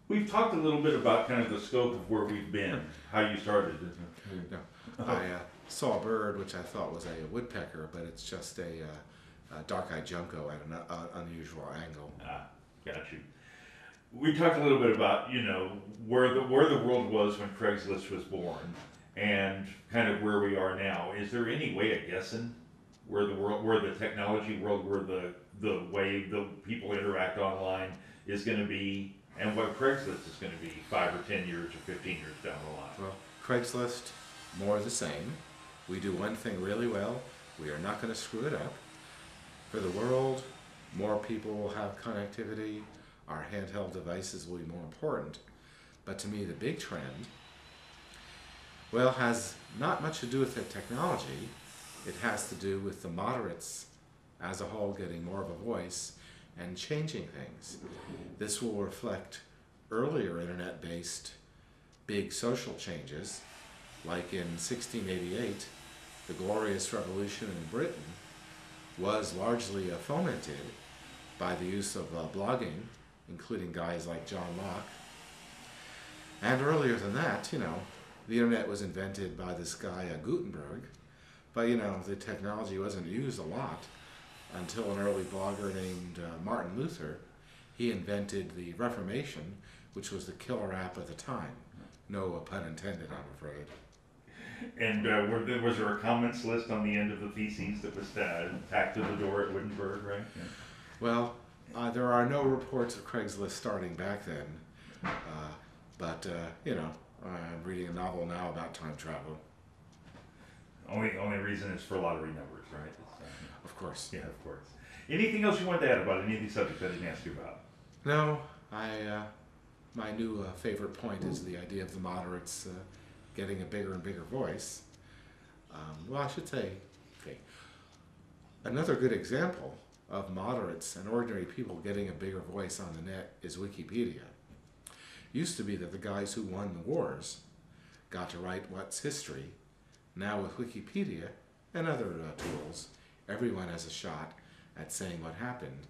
We've talked a little bit about kind of the scope of where we've been, how you started. No. I saw a bird which I thought was a woodpecker, but it's just a dark-eyed junco at an unusual angle. Ah, got you. We talked a little bit about, where the world was when Craigslist was born, and kind of where we are now. Is there any way of guessing where the technology world, where the way the people interact online is going to be, and what Craigslist is going to be 5 or 10 years or 15 years down the line? Well, Craigslist, more of the same. We do one thing really well. We are not going to screw it up. For the world, more people will have connectivity. Our handheld devices will be more important. But to me, the big trend, well, has not much to do with the technology. It has to do with the moderates as a whole getting more of a voice and changing things. This will reflect earlier internet-based big social changes, like in 1688, the Glorious Revolution in Britain was largely fomented by the use of blogging, including guys like John Locke. And earlier than that, the internet was invented by this guy Gutenberg, but the technology wasn't used a lot until an early blogger named Martin Luther. He invented the Reformation, which was the killer app of the time. No pun intended, I'm afraid. And was there a comments list on the end of the theses that was tacked to the door at Wittenberg, right? Yeah. Well, there are no reports of Craigslist starting back then, but I'm reading a novel now about time travel. Only reason is for lottery numbers, right? Of course. Yeah, of course. Anything else you wanted to add about any of these subjects I didn't ask you about? No, my new favorite point is the idea of the moderates getting a bigger and bigger voice. Well, I should say, okay, another good example of moderates and ordinary people getting a bigger voice on the net is Wikipedia. Used to be that the guys who won the wars got to write what's history. Now with Wikipedia and other tools, everyone has a shot at saying what happened,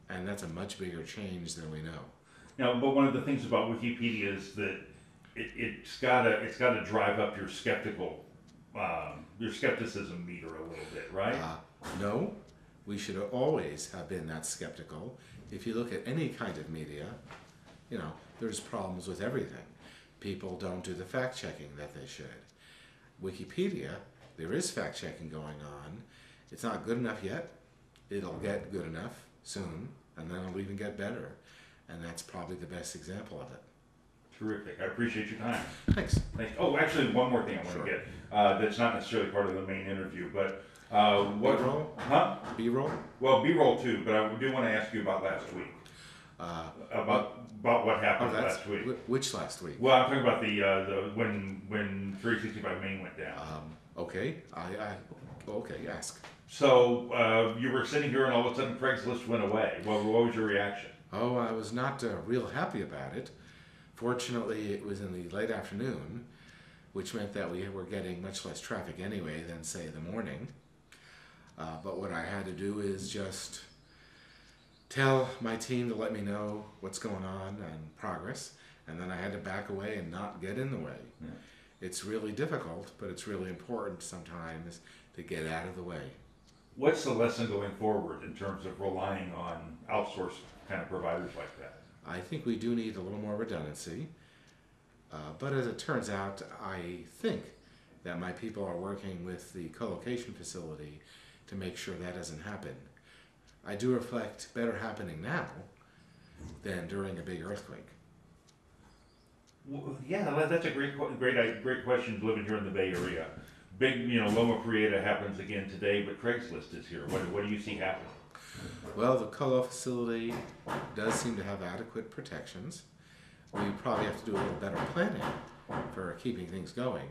and that's a much bigger change than we know. Now, but one of the things about Wikipedia is that it's got to drive up your skepticism meter a little bit, right? No, we should always have been that skeptical. If you look at any kind of media, there's problems with everything. People don't do the fact-checking that they should. Wikipedia, there is fact-checking going on. It's not good enough yet. It'll get good enough soon, and then it'll even get better. And that's probably the best example of it. Terrific. I appreciate your time. Thanks. Thanks. Oh, actually, one more thing I want to get. That's not necessarily part of the main interview, but what? B-roll? Huh? B-roll? Well, B-roll too, but I do want to ask you about last week. About what happened last week. Which last week? Well, I'm talking about the when 365 Main went down. Okay. Okay. Ask. So you were sitting here, and all of a sudden Craigslist went away. What was your reaction? Oh, I was not real happy about it. Fortunately, it was in the late afternoon, which meant that we were getting much less traffic anyway than, say, the morning. But what I had to do is just tell my team to let me know what's going on and progress, and then I had to back away and not get in the way. Yeah. It's really difficult, but it's really important sometimes to get out of the way. What's the lesson going forward in terms of relying on outsourced kind of providers like that? I think we do need a little more redundancy, but as it turns out, I think that my people are working with the co-location facility to make sure that doesn't happen. I do reflect better happening now than during a big earthquake. Well, yeah, that's a great question living here in the Bay Area. Big, Loma Prieta happens again today, but Craigslist is here. What do you see happening? Well, the colo facility does seem to have adequate protections. We probably have to do a little better planning for keeping things going,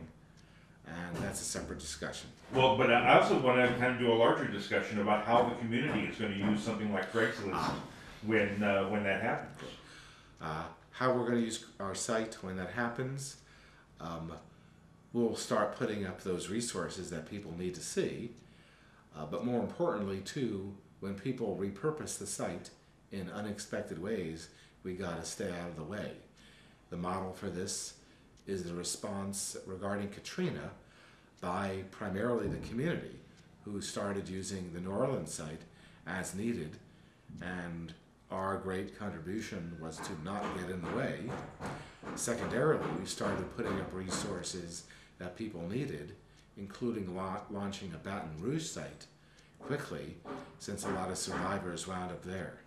and that's a separate discussion. Well, but I also want to kind of do a larger discussion about how the community is going to use something like Craigslist when that happens. How we're going to use our site when that happens, we'll start putting up those resources that people need to see, but more importantly, too, when people repurpose the site in unexpected ways, we got to stay out of the way. The model for this is the response regarding Katrina by primarily the community, who started using the New Orleans site as needed, and our great contribution was to not get in the way. Secondarily, we started putting up resources that people needed, including launching a Baton Rouge site quickly, since a lot of survivors wound up there.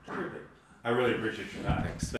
Terrific. I really appreciate your time. Thanks.